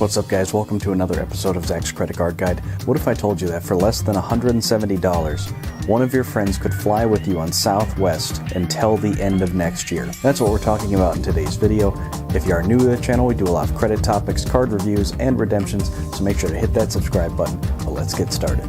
What's up guys, welcome to another episode of Zach's Credit Card Guide. What if I told you that for less than $170, one of your friends could fly with you on Southwest until the end of next year? That's what we're talking about in today's video. If you are new to the channel, we do a lot of credit topics, card reviews, and redemptions, so make sure to hit that subscribe button. But let's get started.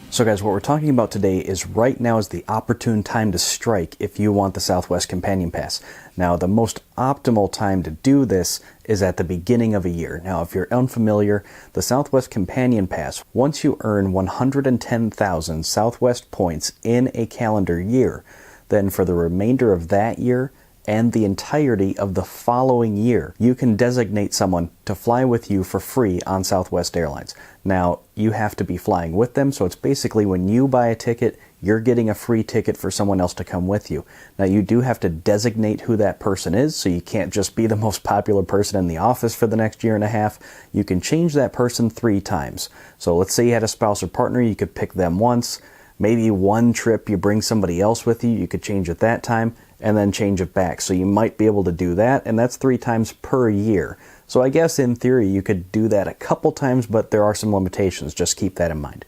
So guys, what we're talking about today is right now is the opportune time to strike if you want the Southwest Companion Pass. Now, the most optimal time to do this is at the beginning of a year. Now, if you're unfamiliar, the Southwest Companion Pass, once you earn 110,000 Southwest points in a calendar year, then for the remainder of that year and the entirety of the following year, you can designate someone to fly with you for free on Southwest Airlines. Now, you have to be flying with them, so it's basically when you buy a ticket, you're getting a free ticket for someone else to come with you. Now, you do have to designate who that person is, so you can't just be the most popular person in the office for the next year and a half. You can change that person 3 times. So let's say you had a spouse or partner, you could pick them once. Maybe one trip you bring somebody else with you, you could change it that time, and then change it back. So you might be able to do that, and that's 3 times per year. So I guess in theory you could do that a couple times, but there are some limitations. Just keep that in mind.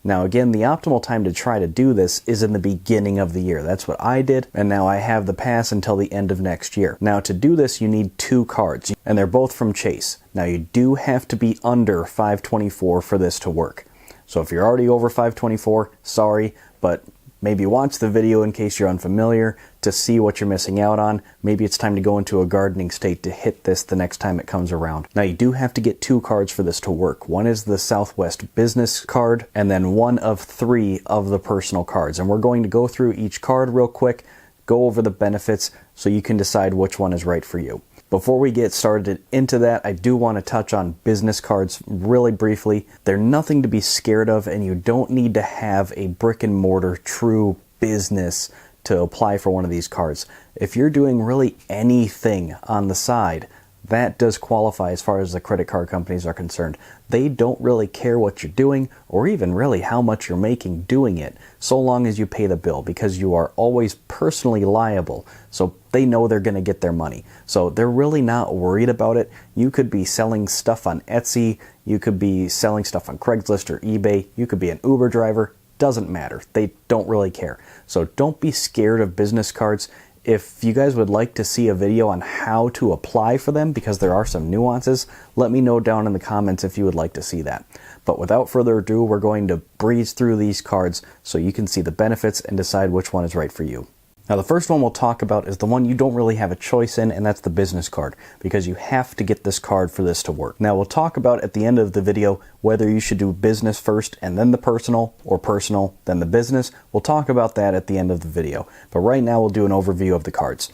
Now again, the optimal time to try to do this is in the beginning of the year. That's what I did, and now I have the pass until the end of next year. Now to do this, you need 2 cards, and they're both from Chase. Now you do have to be under 524 for this to work. So if you're already over 524, sorry, but maybe watch the video in case you're unfamiliar to see what you're missing out on. Maybe it's time to go into a gardening state to hit this the next time it comes around. Now you do have to get 2 cards for this to work. One is the Southwest business card, and then one of 3 of the personal cards. And we're going to go through each card real quick, go over the benefits so you can decide which one is right for you. Before we get started into that, I do want to touch on business cards really briefly. They're nothing to be scared of, and you don't need to have a brick and mortar true business to apply for one of these cards. If you're doing really anything on the side, that does qualify as far as the credit card companies are concerned. They don't really care what you're doing or even really how much you're making doing it, so long as you pay the bill, because you are always personally liable. So they know they're going to get their money. So they're really not worried about it. You could be selling stuff on Etsy, you could be selling stuff on Craigslist or eBay, you could be an Uber driver, doesn't matter. They don't really care. So don't be scared of business cards. If you guys would like to see a video on how to apply for them, because there are some nuances, let me know down in the comments if you would like to see that. But without further ado, we're going to breeze through these cards so you can see the benefits and decide which one is right for you. Now the first one we'll talk about is the one you don't really have a choice in, and that's the business card, because you have to get this card for this to work. Now we'll talk about at the end of the video whether you should do business first and then the personal, or personal then the business. We'll talk about that at the end of the video, but right now we'll do an overview of the cards.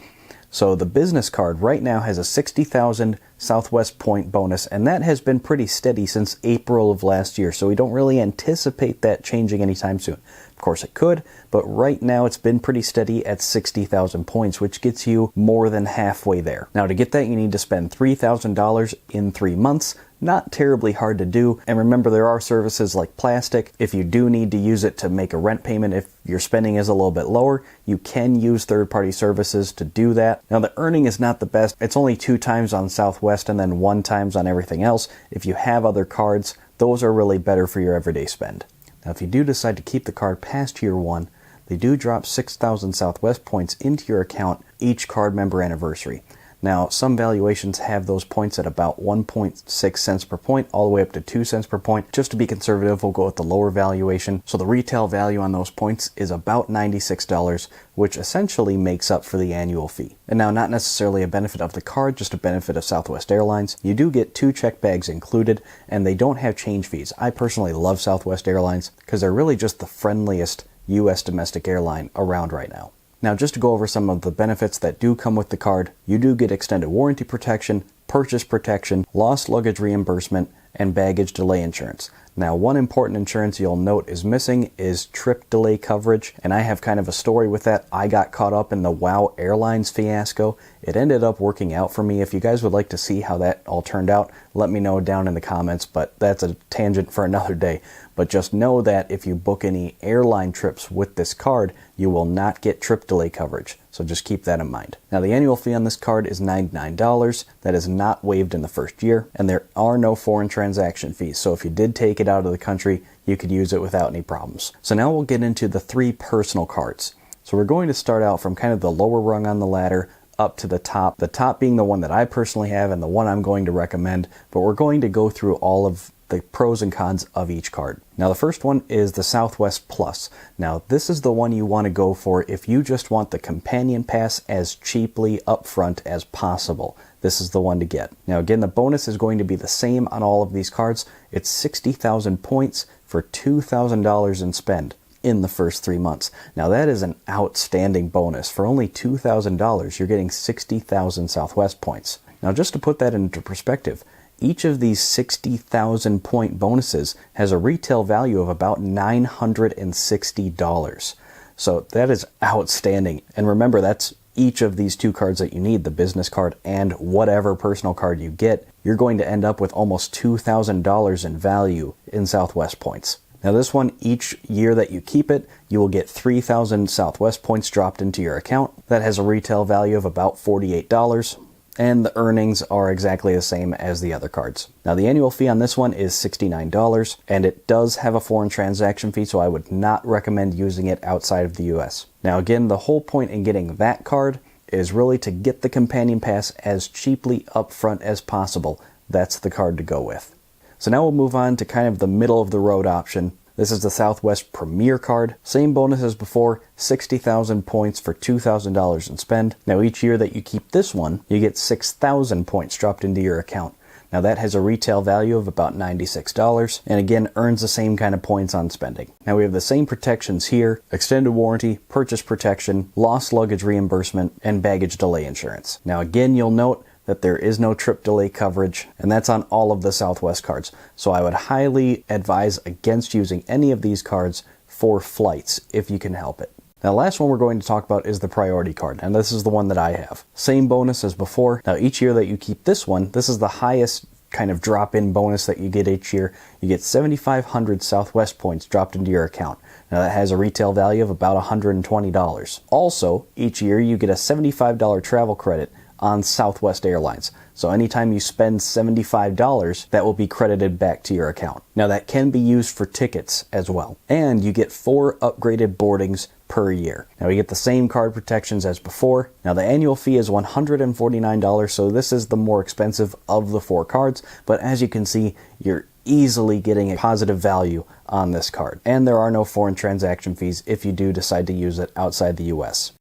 So the business card right now has a 60,000 Southwest point bonus, and that has been pretty steady since April of last year, so we don't really anticipate that changing anytime soon. Of course it could, but right now it's been pretty steady at 60,000 points, which gets you more than halfway there. Now to get that, you need to spend $3,000 in 3 months. Not terribly hard to do, and remember there are services like Plastic. If you do need to use it to make a rent payment, if your spending is a little bit lower, you can use third-party services to do that. Now the earning is not the best. It's only 2 times on Southwest and then 1 times on everything else. If you have other cards, those are really better for your everyday spend. Now if you do decide to keep the card past year 1, they do drop 6,000 Southwest points into your account each card member anniversary. Now, some valuations have those points at about 1.6 cents per point, all the way up to 2 cents per point. Just to be conservative, we'll go with the lower valuation. So the retail value on those points is about $96, which essentially makes up for the annual fee. And now, not necessarily a benefit of the card, just a benefit of Southwest Airlines. You do get 2 check bags included, and they don't have change fees. I personally love Southwest Airlines because they're really just the friendliest U.S. domestic airline around right now. Now just to go over some of the benefits that do come with the card, you do get extended warranty protection, purchase protection, lost luggage reimbursement, and baggage delay insurance. Now, one important insurance you'll note is missing is trip delay coverage, and I have kind of a story with that. I got caught up in the WOW Airlines fiasco. It ended up working out for me. If you guys would like to see how that all turned out, let me know down in the comments, but that's a tangent for another day. But just know that if you book any airline trips with this card, you will not get trip delay coverage. So So just keep that in mind. Now the annual fee on this card is $99. That is not waived in the first year, and there are no foreign transaction fees. So if you did take it out of the country, you could use it without any problems. So now we'll get into the 3 personal cards. So we're going to start out from kind of the lower rung on the ladder up to the top being the one that I personally have and the one I'm going to recommend, but we're going to go through all of the pros and cons of each card. Now the first one is the Southwest Plus. Now this is the one you want to go for if you just want the Companion Pass as cheaply upfront as possible. This is the one to get. Now again, the bonus is going to be the same on all of these cards. It's 60,000 points for $2,000 in spend in the first 3 months. Now that is an outstanding bonus. For only $2,000, you're getting 60,000 Southwest points. Now just to put that into perspective, each of these 60,000 point bonuses has a retail value of about $960. So that is outstanding. And remember, that's each of these 2 cards that you need, the business card and whatever personal card you get. You're going to end up with almost $2,000 in value in Southwest points. Now this one, each year that you keep it, you will get 3,000 Southwest points dropped into your account. That has a retail value of about $48. And the earnings are exactly the same as the other cards. Now the annual fee on this one is $69, and it does have a foreign transaction fee, so I would not recommend using it outside of the US. Now again, the whole point in getting that card is really to get the Companion Pass as cheaply upfront as possible. That's the card to go with. So now we'll move on to kind of the middle of the road option. This is the Southwest Premier card. Same bonus as before, 60,000 points for $2,000 in spend. Now each year that you keep this one, you get 6,000 points dropped into your account. Now that has a retail value of about $96, and again earns the same kind of points on spending. Now we have the same protections here: extended warranty, purchase protection, lost luggage reimbursement, and baggage delay insurance. Now again, you'll note that there is no trip delay coverage, and that's on all of the Southwest cards. So I would highly advise against using any of these cards for flights if you can help it. Now the last one we're going to talk about is the priority card, and this is the one that I have. Same bonus as before. Now each year that you keep this one, this is the highest kind of drop-in bonus that you get each year. You get 7,500 Southwest points dropped into your account. Now that has a retail value of about $120. Also, each year you get a $75 travel credit on Southwest Airlines. So anytime you spend $75, that will be credited back to your account. Now that can be used for tickets as well. And you get 4 upgraded boardings per year. Now we get the same card protections as before. Now the annual fee is $149, so this is the more expensive of the 4 cards, but as you can see, you're easily getting a positive value on this card. And there are no foreign transaction fees if you do decide to use it outside the US.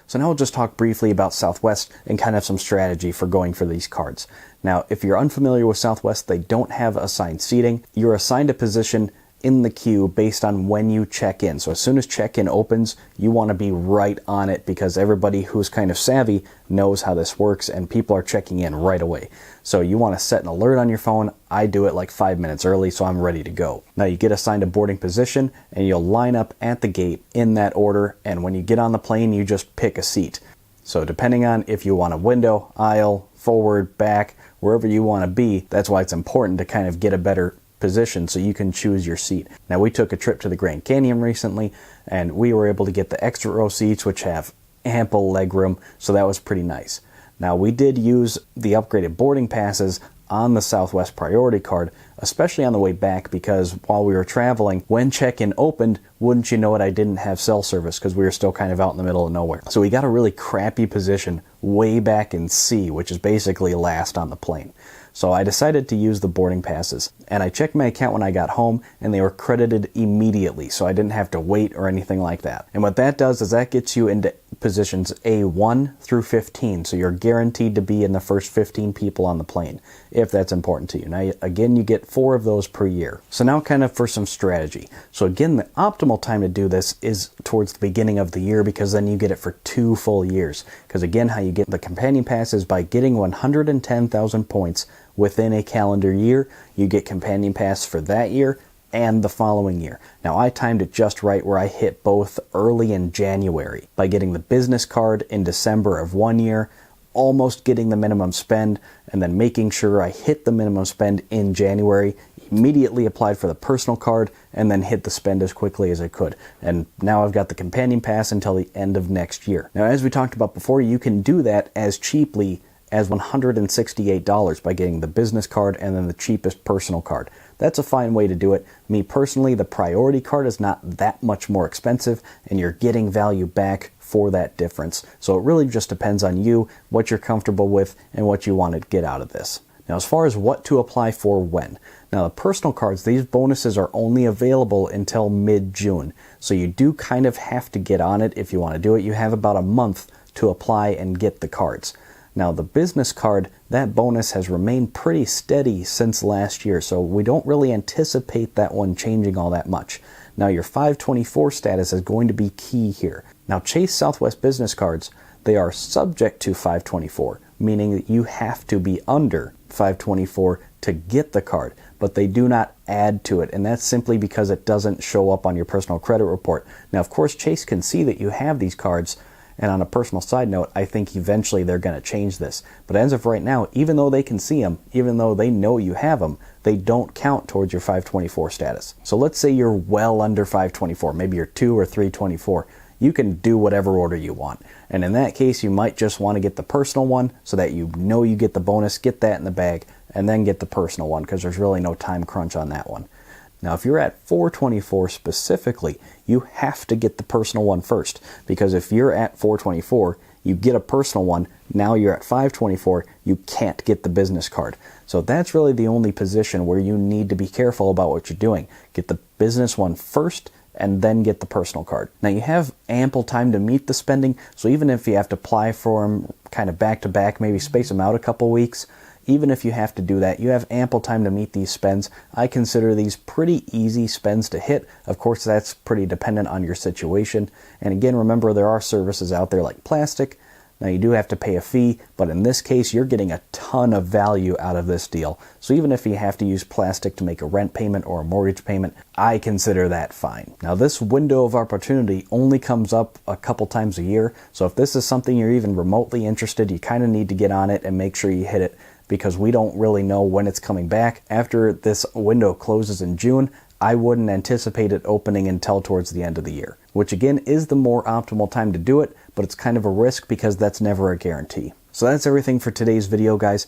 So now we'll just talk briefly about Southwest and kind of some strategy for going for these cards. Now, if you're unfamiliar with Southwest, they don't have assigned seating. You're assigned a position in the queue based on when you check in. So as soon as check-in opens, you want to be right on it because everybody who's kind of savvy knows how this works and people are checking in right away. So you want to set an alert on your phone. I do it like 5 minutes early, so I'm ready to go. Now you get assigned a boarding position and you'll line up at the gate in that order, and when you get on the plane, you just pick a seat. So depending on if you want a window, aisle, forward, back, wherever you want to be, that's why it's important to kind of get a better position so you can choose your seat. Now we took a trip to the Grand Canyon recently and we were able to get the extra row seats, which have ample leg room, so that was pretty nice. Now we did use the upgraded boarding passes on the Southwest Priority card, especially on the way back, because while we were traveling, when check-in opened, wouldn't you know it, I didn't have cell service because we were still kind of out in the middle of nowhere. So we got a really crappy position way back in C, which is basically last on the plane. So I decided to use the boarding passes, and I checked my account when I got home and they were credited immediately, so I didn't have to wait or anything like that. And what that does is that gets you into positions A1 through 15, so you're guaranteed to be in the first 15 people on the plane, if that's important to you. Now again, you get 4 of those per year. So now kind of for some strategy. So again, the optimal time to do this is towards the beginning of the year, because then you get it for 2 full years. Because again, how you get the Companion Pass is by getting 110,000 points within a calendar year. You get Companion Pass for that year and the following year. Now I timed it just right where I hit both early in January by getting the business card in December of one year, almost getting the minimum spend, and then making sure I hit the minimum spend in January immediately applied for the personal card and then hit the spend as quickly as I could. And now I've got the Companion Pass until the end of next year. Now, as we talked about before, you can do that as cheaply as $168 by getting the business card and then the cheapest personal card. That's a fine way to do it. Me personally, the priority card is not that much more expensive, and you're getting value back for that difference. So it really just depends on you, what you're comfortable with, and what you want to get out of this. Now, as far as what to apply for when. Now, the personal cards, these bonuses are only available until mid-June. So you do kind of have to get on it if you want to do it. You have about a month to apply and get the cards. Now, the business card, that bonus has remained pretty steady since last year, so we don't really anticipate that one changing all that much. Now, your 524 status is going to be key here. Now, Chase Southwest business cards, they are subject to 524, meaning that you have to be under 524 to get the card, but they do not add to it, and that's simply because it doesn't show up on your personal credit report. Now, of course, Chase can see that you have these cards, and on a personal side note, I think eventually they're going to change this. But as of right now, even though they can see them, even though they know you have them, they don't count towards your 524 status. So let's say you're well under 524, maybe you're 2 or 324. You can do whatever order you want. And in that case, you might just want to get the personal one so that you know you get the bonus, get that in the bag, and then get the personal one because there's really no time crunch on that one. Now, if you're at 424 specifically, you have to get the personal one first, because if you're at 424, you get a personal one, now you're at 524, you can't get the business card. So that's really the only position where you need to be careful about what you're doing. Get the business one first, and then get the personal card. Now, you have ample time to meet the spending, so even if you have to apply for them kind of back to back, maybe space them out a couple weeks, even if you have to do that, you have ample time to meet these spends. I consider these pretty easy spends to hit. Of course, that's pretty dependent on your situation. And again, remember, there are services out there like plastic. Now, you do have to pay a fee, but in this case, you're getting a ton of value out of this deal. So even if you have to use plastic to make a rent payment or a mortgage payment, I consider that fine. Now, this window of opportunity only comes up a couple times a year. So if this is something you're even remotely interested, you kind of need to get on it and make sure you hit it, because we don't really know when it's coming back. After this window closes in June, I wouldn't anticipate it opening until towards the end of the year, which again is the more optimal time to do it, but it's kind of a risk because that's never a guarantee. So that's everything for today's video, guys.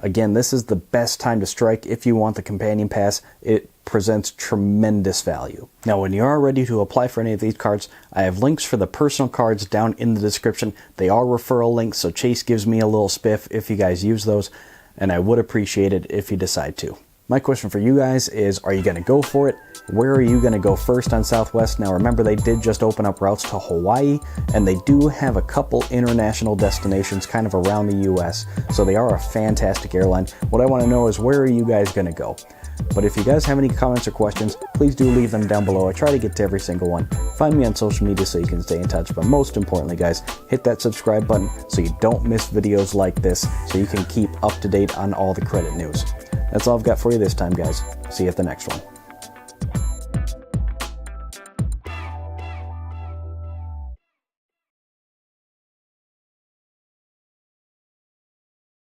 Again, this is the best time to strike if you want the Companion Pass. It presents tremendous value. Now, when you are ready to apply for any of these cards, I have links for the personal cards down in the description. They are referral links, so Chase gives me a little spiff if you guys use those, and I would appreciate it if you decide to. My question for you guys is, are you going to go for it? Where are you going to go first on Southwest? Now, remember, they did just open up routes to Hawaii, and they do have a couple international destinations kind of around the US, so they are a fantastic airline. What I want to know is, where are you guys going to go? But if you guys have any comments or questions, please do leave them down below. I try to get to every single one. Find me on social media so you can stay in touch. But most importantly, guys, hit that subscribe button so you don't miss videos like this, so you can keep up to date on all the credit news. That's all I've got for you this time, guys. See you at the next one.